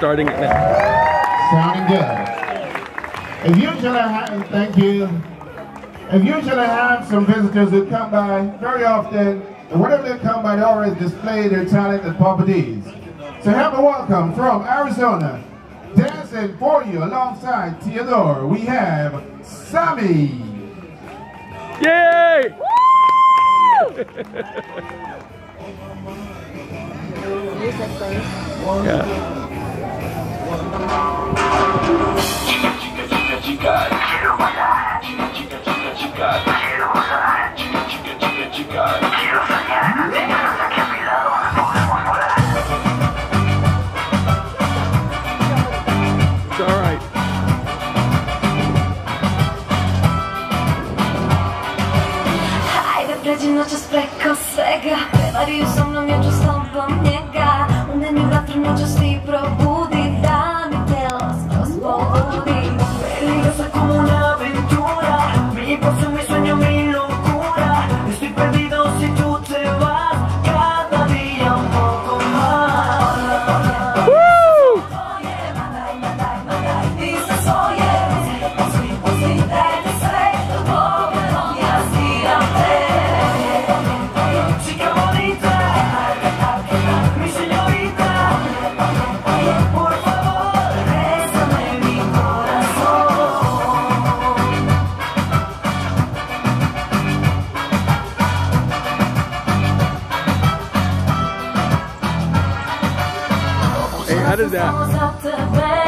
starting it now. Sounding good. If usually thank you. If usually have some visitors who come by very often, and whenever they come by, they always display their talent and properties. So have a welcome from Arizona. Dancing for you alongside Theodore, we have Sammy. Yay! Music, please. Yeah. It's all right. Hajde pređi noćas preko svega, prevari sa mnom, ja ću s tobom njega. U meni vatru noćas ti probudi, da mi telo skroz poludi. Peligrosa como una aventura, mi paso, mi sueño, mi locura. Estoy perdido si tú te vas, cada día un poco más. Dices oye, Chica bonita, mi señorita, por favor, bésame mi corazón. Hey, how does that?